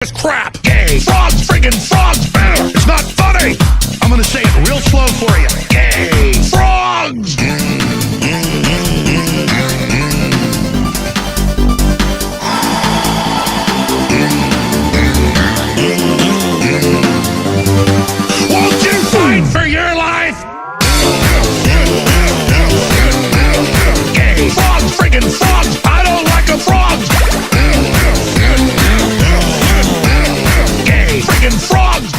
It's crap. Gay. Frogs, friggin' frogs. It's not funny. I'm gonna say it real slow for you. Gay. Frogs. Won't you fight for your life? Gay. Frogs, friggin' frogs. I don't like a frog. Gay. Friggin' frogs.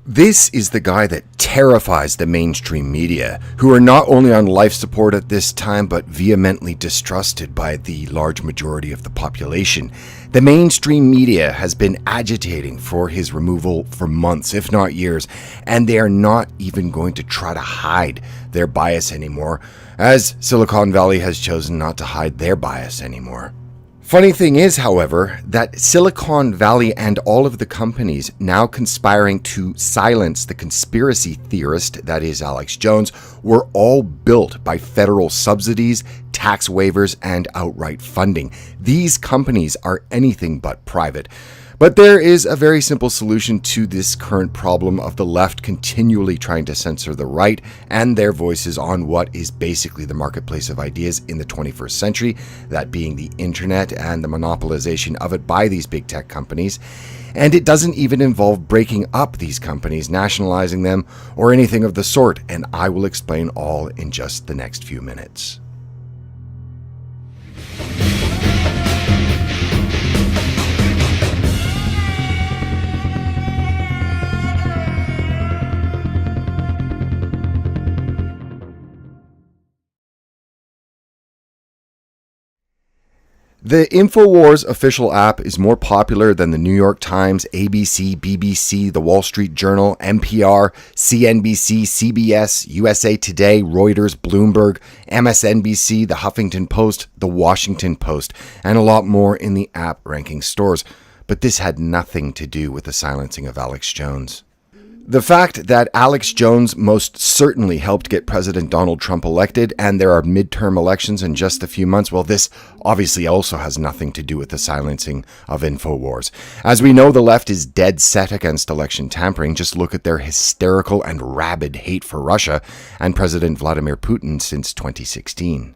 This is the guy that terrifies the mainstream media, who are not only on life support at this time, but vehemently distrusted by the large majority of the population. The mainstream media has been agitating for his removal for months, if not years, and they are not even going to try to hide their bias anymore, as Silicon Valley has chosen not to hide their bias anymore. Funny thing is, however, that Silicon Valley and all of the companies now conspiring to silence the conspiracy theorist, that is Alex Jones, were all built by federal subsidies, tax waivers, and outright funding. These companies are anything but private. But there is a very simple solution to this current problem of the left continually trying to censor the right and their voices on what is basically the marketplace of ideas in the 21st century, that being the internet and the monopolization of it by these big tech companies. And it doesn't even involve breaking up these companies, nationalizing them, or anything of the sort, and I will explain all in just the next few minutes. The InfoWars official app is more popular than the New York Times, ABC, BBC, The Wall Street Journal, NPR, CNBC, CBS, USA Today, Reuters, Bloomberg, MSNBC, The Huffington Post, The Washington Post, and a lot more in the app ranking stores. But this had nothing to do with the silencing of Alex Jones. The fact that Alex Jones most certainly helped get President Donald Trump elected, and there are midterm elections in just a few months, well, this obviously also has nothing to do with the silencing of InfoWars. As we know, the left is dead set against election tampering. Just look at their hysterical and rabid hate for Russia and President Vladimir Putin since 2016.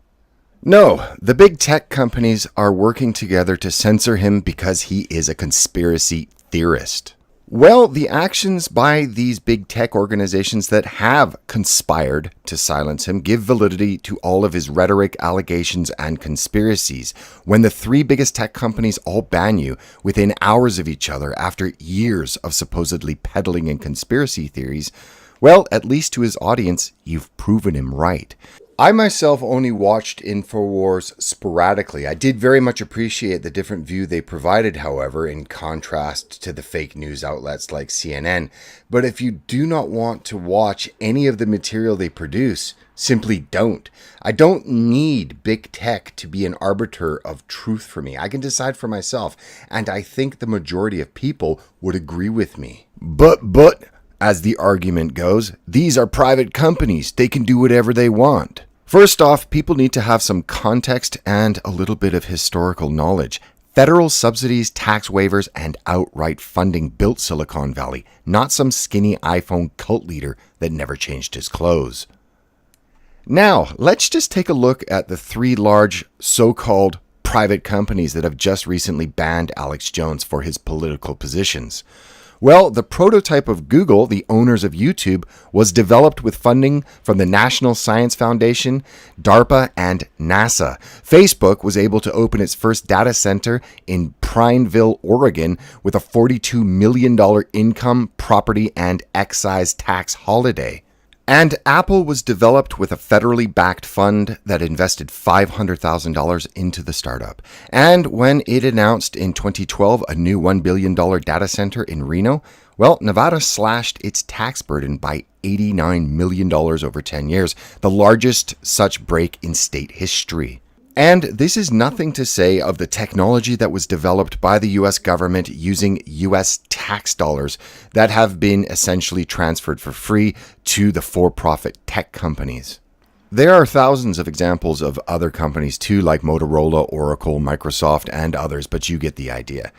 No, the big tech companies are working together to censor him because he is a conspiracy theorist. Well, the actions by these big tech organizations that have conspired to silence him give validity to all of his rhetoric, allegations, and conspiracies. When the three biggest tech companies all ban you within hours of each other after years of supposedly peddling in conspiracy theories, well, at least to his audience, you've proven him right. I myself only watched InfoWars sporadically. I did very much appreciate the different view they provided, however, in contrast to the fake news outlets like CNN. But if you do not want to watch any of the material they produce, simply don't. I don't need big tech to be an arbiter of truth for me. I can decide for myself, and I think the majority of people would agree with me. But, as the argument goes, these are private companies. They can do whatever they want. First off, people need to have some context and a little bit of historical knowledge. Federal subsidies, tax waivers, and outright funding built Silicon Valley, not some skinny iPhone cult leader that never changed his clothes. Now, let's just take a look at the three large so-called private companies that have just recently banned Alex Jones for his political positions. Well, the prototype of Google, the owners of YouTube, was developed with funding from the National Science Foundation, DARPA, and NASA. Facebook was able to open its first data center in Prineville, Oregon, with a $42 million income, property, and excise tax holiday. And Apple was developed with a federally backed fund that invested $500,000 into the startup. And when it announced in 2012 a new $1 billion data center in Reno, well, Nevada slashed its tax burden by $89 million over 10 years, the largest such break in state history. And this is nothing to say of the technology that was developed by the US government using US tax dollars that have been essentially transferred for free to the for-profit tech companies. There are thousands of examples of other companies too, like Motorola, Oracle, Microsoft, and others, but you get the idea.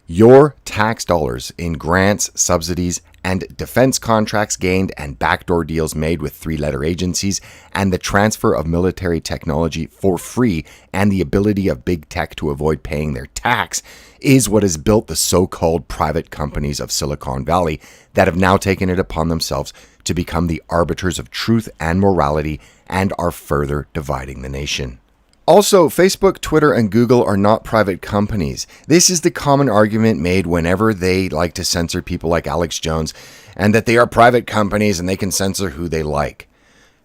Your tax dollars in grants, subsidies, and defense contracts gained and backdoor deals made with three-letter agencies and the transfer of military technology for free and the ability of big tech to avoid paying their tax is what has built the so-called private companies of Silicon Valley that have now taken it upon themselves to become the arbiters of truth and morality and are further dividing the nation. Also, Facebook, Twitter, and Google are not private companies. This is the common argument made whenever they like to censor people like Alex Jones, and that they are private companies and they can censor who they like.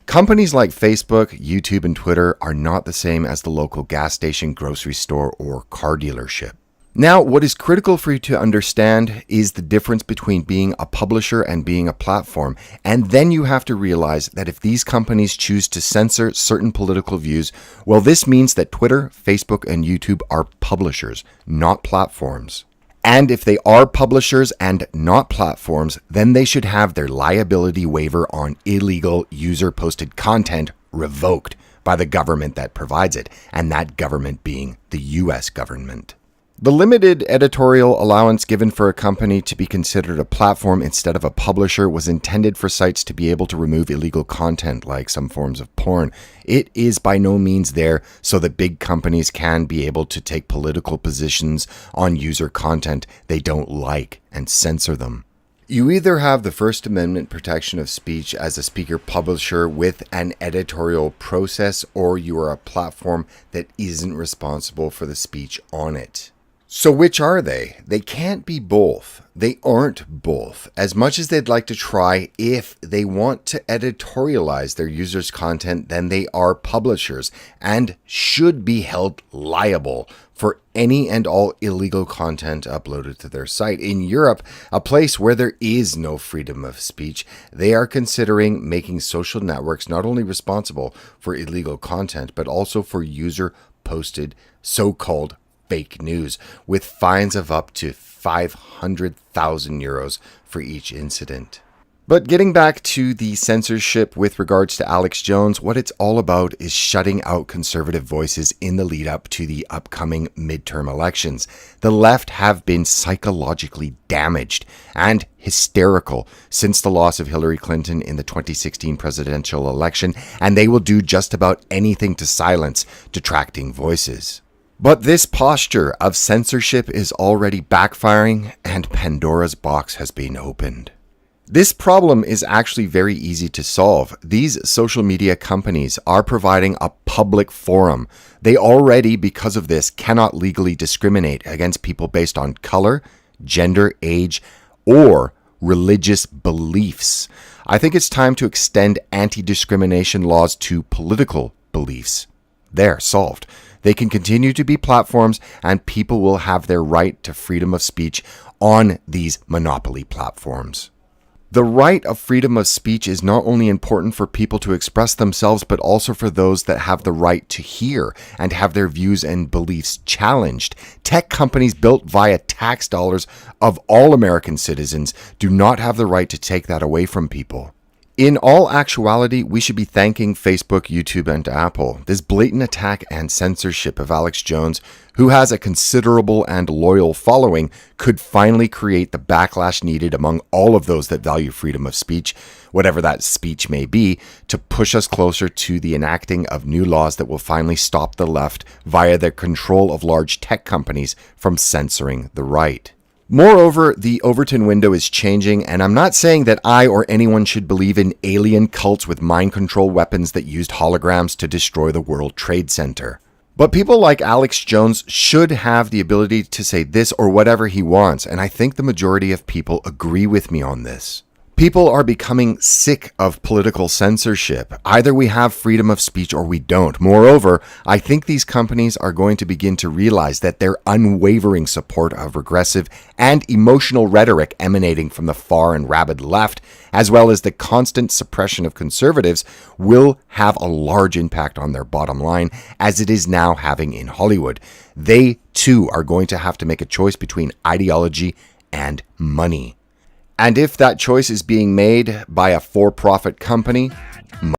Companies like Facebook, YouTube, and Twitter are not the same as the local gas station, grocery store, or car dealership. Now, what is critical for you to understand is the difference between being a publisher and being a platform. And then you have to realize that if these companies choose to censor certain political views, well, this means that Twitter, Facebook, and YouTube are publishers, not platforms. And if they are publishers and not platforms, then they should have their liability waiver on illegal user-posted content revoked by the government that provides it, and that government being the US government. The limited editorial allowance given for a company to be considered a platform instead of a publisher was intended for sites to be able to remove illegal content like some forms of porn. It is by no means there so that big companies can be able to take political positions on user content they don't like and censor them. You either have the First Amendment protection of speech as a speaker publisher with an editorial process, or you are a platform that isn't responsible for the speech on it. So which are they? They can't be both. They aren't both. As much as they'd like to try, if they want to editorialize their users' content, then they are publishers and should be held liable for any and all illegal content uploaded to their site. In Europe, a place where there is no freedom of speech, they are considering making social networks not only responsible for illegal content, but also for user-posted so-called fake news, with fines of up to 500,000 euros for each incident. But getting back to the censorship with regards to Alex Jones, what it's all about is shutting out conservative voices in the lead up to the upcoming midterm elections. The left have been psychologically damaged and hysterical since the loss of Hillary Clinton in the 2016 presidential election, and they will do just about anything to silence detracting voices. But this posture of censorship is already backfiring, and Pandora's box has been opened. This problem is actually very easy to solve. These social media companies are providing a public forum. They already, because of this, cannot legally discriminate against people based on color, gender, age, or religious beliefs. I think it's time to extend anti-discrimination laws to political beliefs. There, solved. They can continue to be platforms, and people will have their right to freedom of speech on these monopoly platforms. The right of freedom of speech is not only important for people to express themselves, but also for those that have the right to hear and have their views and beliefs challenged. Tech companies built via tax dollars of all American citizens do not have the right to take that away from people. In all actuality, we should be thanking Facebook, YouTube, and Apple. This blatant attack and censorship of Alex Jones, who has a considerable and loyal following, could finally create the backlash needed among all of those that value freedom of speech, whatever that speech may be, to push us closer to the enacting of new laws that will finally stop the left via their control of large tech companies from censoring the right. Moreover, the Overton window is changing, and I'm not saying that I or anyone should believe in alien cults with mind control weapons that used holograms to destroy the World Trade Center. But people like Alex Jones should have the ability to say this or whatever he wants, and I think the majority of people agree with me on this. People are becoming sick of political censorship. Either we have freedom of speech or we don't. Moreover, I think these companies are going to begin to realize that their unwavering support of regressive and emotional rhetoric emanating from the far and rabid left, as well as the constant suppression of conservatives, will have a large impact on their bottom line, as it is now having in Hollywood. They, too, are going to have to make a choice between ideology and money. And if that choice is being made by a for-profit company,